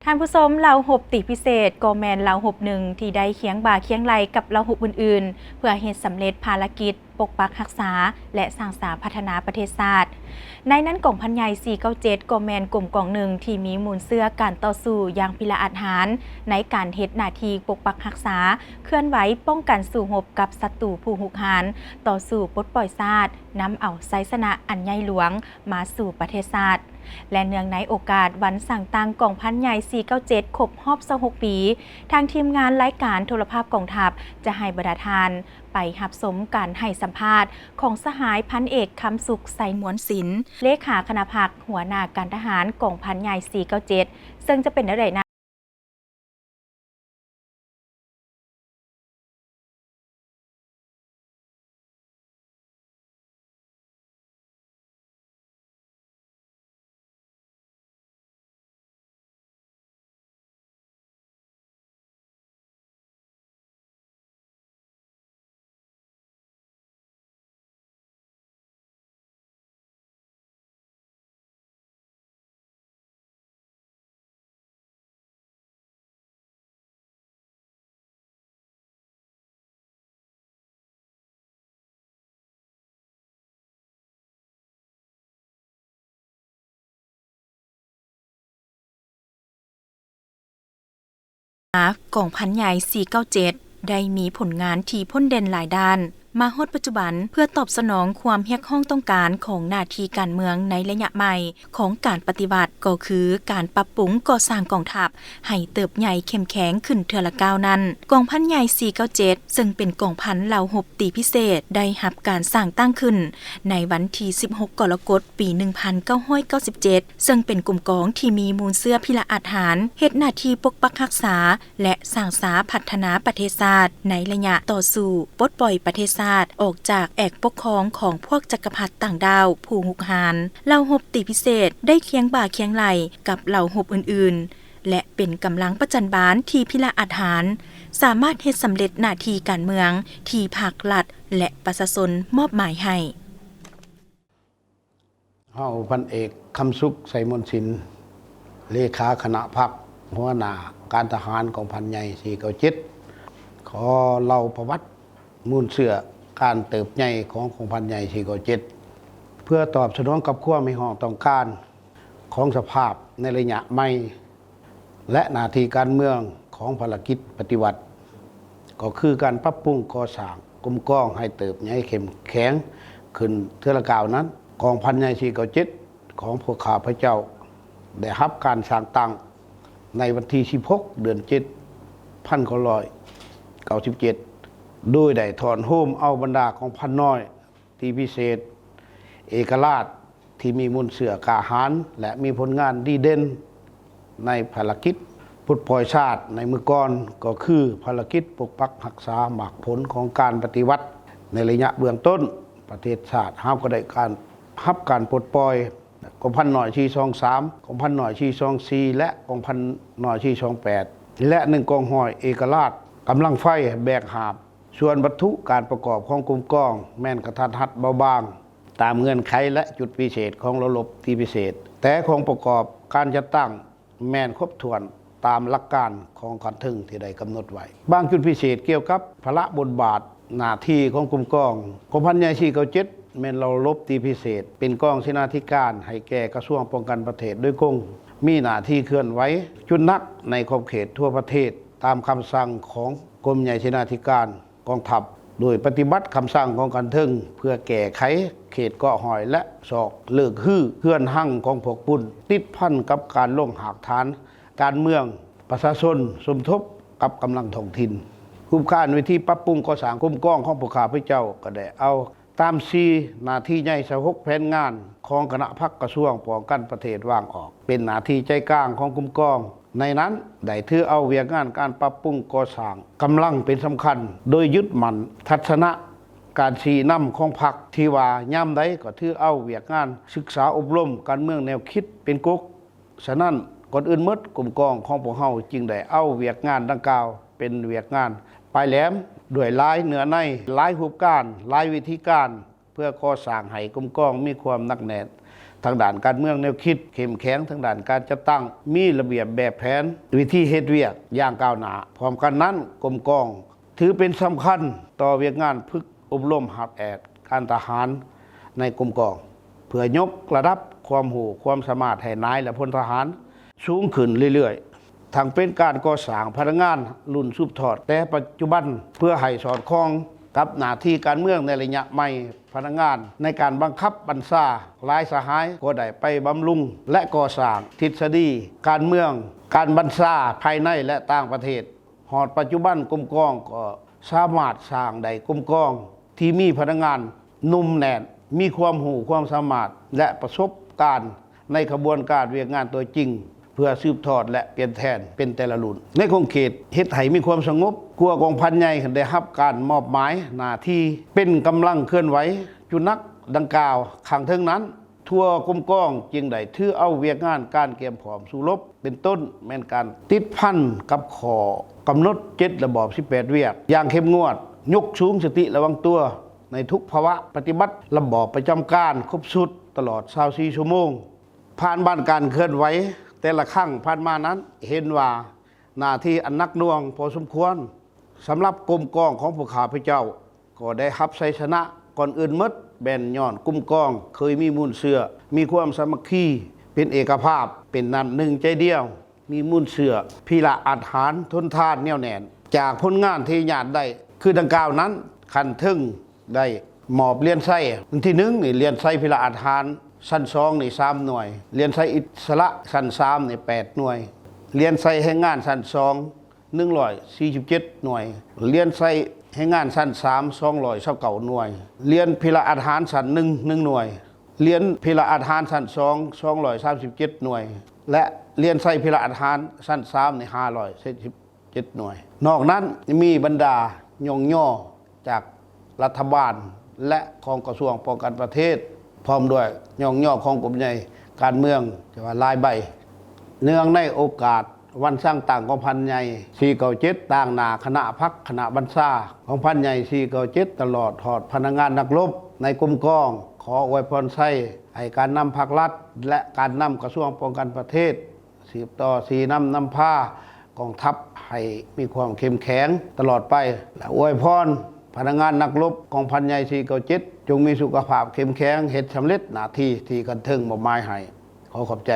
ท่านผู้ชมเราหบติพิเศษก็แมนเราหบหนึ่งที่ได้เคียงบ่าเคียงไหลกับเราหบอื่นๆเพื่อเฮ็ดสำเร็จภารกิจปกปักรักษาและสร้างสรรค์พัฒนาประเทศชาติในนั้นกองพันใหญ่497ก็แมนกลุ่มกองหนึ่งที่มีมูลเสื้อการต่อสู้อย่างพิละอาจหารในการเฮ็ดหน้าที่ปกปักรักษาเคลื่อนไหวป้องกันสู่หบกับศัตรูผู้หุกหานต่อสู้ปลดปล่อยชาตินำเอาไสชนะอันใหญ่หลวงมาสู่ประเทศชาติและเนื่องในโอกาสวันสั่งตั้งกองพันใหญ่497ครบรอบ26ปีทางทีมงานรายการโทรภาพกองทัพจะให้บรรดาทานไปรับชมการให้สัมภาษณ์ของสหายพันเอกคำสุขไสมวนศิลป์เลขาคณะพักหัวหน้าการทหารกองพันใหญ่497ซึ่งจะเป็นอะไรนะกองพันใหญ่497ได้มีผลงานที่พ้นเด่นหลายด้านมาฮอดปัจจุบันเพื่อตอบสนองความเรียกร้องต้องการของหน้าที่การเมืองในระยะใหม่ของการปฏิบัติก็คือการปรับปรุงก่อสร้างกองทัพให้เติบใหญ่เข้มแข็งขึ้นเทื่อละก้าวนั้นกองพันใหญ่497ซึ่งเป็นกองพันเหล่าหบตีพิเศษได้รับการสร้างตั้งขึ้นในวันที่16กรกฎาคมปี1997ซึ่งเป็นกลุ่มกองที่มีมูลเสื้อพิละอาจหารเฮ็ดหน้าที่ปกปักรักษาและสร้างสรรค์พัฒนาประเทศชาติในระยะต่อสู้ปลดปล่อยประเทศออกจากแอกปกครองของพวกจักรพรรดิต่างดาวผู้หุกหานเหล่าหบตีพิเศษได้เคียงบ่าเคียงไหลกับเหล่าหบอื่นๆและเป็นกำลังประจันบานที่พิละอาจหารสามารถเฮ็ดสำเร็จหน้าที่การเมืองที่ภาครัฐและประชาชนมอบหมายให้เฮาพันเอกคำสุขไสมนศิลป์เลขาคณะพรรคหัวหน้าการทหารของพันใหญ่497ขอเล่าประวัติมูลเสือการเติบใหญ่ของพันใหญ่497เพื่อตอบสนองกับความมีห้องต้องการของสภาพในระยะใหม่และหน้าที่การเมืองของภารกิจปฏิวัติก็คือการปรับปรุงก่อสร้างกลุ่มกองให้เติบใหญ่เข้มแข็งขึ้นเทื่อละก้าวนั้นกองพันใหญ่497ของพวกข้าพเจ้าได้รับการสร้างตั้งในวันที่16เดือน7 1997โดยได้ถอนโฮมเอาบรรดาของพันน้อยที่พิเศษเอกราชที่มีมูลเสือกาหารและมีผลงานดีเด่นในภารกิจปลดปล่อยชาติในมือก่อนก็คือภารกิจปกปักรักษาหมากผลของการปฏิวัติในระยะเบื้องต้นประเทศชาติห้ามก็ได้การรับการปลดปล่อยกองพันหน่อยที่23กองพันหน่อยที่24และกองพันหน่อยที่28และ1กองห้อยเอกราชกำลังไฟแบกหาบส่วนวัตถุการประกอบของกลุ่มกองแม่นกระทัดรัดเบาบางตามเงื่อนไขและจุดพิเศษของระบบที่พิเศษแต่ของประกอบการจัดตั้งแม่นครบถ้วนตามหลักการของขันทึงที่ได้กำหนดไว้บางจุดพิเศษเกี่ยวกับพระบทบาทหน้าที่ของกลุ่มกองพันใหญ่497แม่นเราลบตีพิเศษเป็นกองเสนาธิการให้แก่กระทรวงป้องกันประเทศโดยกงมีหน้าที่เคลื่อนไหวจุดนักในขอบเขตทั่วประเทศตามคำสั่งของกรมใหญ่เสนาธิการกองทัพโดยปฏิบัติคำสั่งของกันทึงเพื่อแก้ไขเขตเกาะหอยและศอกเลิกฮื้อเพื่อนหั่งของพวกปุ่นติดพันกับการลงหากฐานการเมืองประชาชนสมทบกับกำลังท้องถิ่นคุ้มค่าวิธีปรับปรุงก่อสร้างกลุ่มกองของพวกข้าพเจ้าก็ได้เอาตามหน้าที่ใหญ่26แผนงานของคณะพรรคกระทรวงป้องกันประเทศวางออกเป็นหน้าที่ใจกลางของกลุ่มกองในนั้นได้ถือเอาเวียกงานการปรับปรุงก่อสร้างกำลังเป็นสำคัญโดยยึดมั่นทัศนะการชี้นำของพรรคที่ว่าย่ำใดก็ถือเอาเวียกงานศึกษาอบรมการเมืองแนวคิดเป็นกุ๊กฉะนั้นก่อนอื่นหมดกลุ่มกองของพวกเฮาจึงได้เอาเวียกงานดังกล่าวเป็นเวียกงานปลายแหลมด้วยหลายเนื้อในหลายรูปการหลายวิธีการเพื่อก่อสร้างให้กลุ่มกองมีความหนักแน่น ทางด้านการเมืองแนวคิดเข้มแข็งทางด้านการจัดตั้งมีระเบียบแบบแผนวิธีเฮ็ดเวียกอย่างก้าวหน้าพร้อมกันนั้นกรมกองถือเป็นสำคัญต่อเวียกงานฝึกอบรมหัดแอดการทหารในกรมกองเพื่อยกระดับความรู้ความสามารถให้นายและพลทหารสูงขึ้นเรื่อยๆทั้งเป็นการก่อสร้างพนักงานรุ่นสืบทอดแต่ปัจจุบันเพื่อให้สอดคล้องกับหน้าที่การเมืองในระยะใหม่พนักงานในการบังคับบัญชาหลายสหายก็ได้ไปบำรุงและก่อสร้างทฤษฎีการเมืองการบัญชาภายในและต่างประเทศหอดปัจจุบันกรมกองก็สามารถสร้างได้กรมกองที่มีพนักงานหนุ่มแน่นมีความรู้ความสามารถและประสบการณ์ในขบวนการเวียกงานตัวจริงเพื่อสืบทอดและเปลี่ยนแทนเป็นแต่ละรุ่นในคงเขตเฮ็ดให้มีความสงบกลัวกองพันใหญ่ได้รับการมอบหมายหน้าที่เป็นกำลังเคลื่อนไหวจุนักดังกล่าวข้างเทิงนั้นทั่วกรมกองจึงได้ถือเอาเวียกงานการเตรียมพร้อมสู้รบเป็นต้นแม่นการติดพันกับข้อกำหนด7ระบอบ18เวียกอย่างเข้มงวดยกสูงสติระวังตัวในทุกภาวะปฏิบัติระบอบประจำการครบสุดตลอด24ชั่วโมงผ่านบ้านการเคลื่อนไหวแต่ละครั้งผ่านมานั้นเห็นว่าหน้าที่อันนักหน่วงพอสมควรสำหรับกรมกองของพวกข้าพเจ้าก็ได้รับชัยชนะก่อนอื่นหมดแบ่นย้อนกรมกองเคยมีมูลเสือมีความสามัคคีเป็นเอกภาพเป็นนันหนึ่งใจเดียวมีมูลเสือพิละอาหารทนทานแน่วแน่นจากผลงานที่ญาติได้คือดังกล่าวนั้นคันทึ่งได้หมอบเรียนไส้ที่1นี่เรียนไส้พิละอาหารชั้น2นี่3หน่วยเรียนไส้อิสระชั้น3นี่8หน่วยเรียนไส้แรงงานชั้น2 147หน่วยเรียนไส้แรงงานชั้น3 229หน่วยเรียนพิละอาหารชั้น1 1หน่วยเรียนพิละอาหารชั้น2 237หน่วยและเรียนไส้พิละอาหารชั้น3นี่547หน่วยนอกนั้นมีบรรดาย่อจากรัฐบาลและของกระทรวงป้องกันประเทศพร้อมด้วยย่อของกรมใหญ่การเมืองจะว่าลายใบเนื่องในโอกาสวันสร้างต่างของพันใหญ่497ต่างหน้าคณะพักคณะบัญชาของพันใหญ่497ตลอดทอดพนักงานนักรบในกรมกองขออวยพรไส้ให้การนำภาครัฐและการนำกระทรวงป้องกันประเทศสืบต่อสีนำผ้ากองทัพให้มีความเข้มแข็งตลอดไปและอวยพรพนักงานนักรบกองพันใหญ่497จงมีสุขภาพเข้มแข็งเฮ็ดสำเร็จหน้าที่ที่กันถึงมอบหมายให้ขอขอบใจ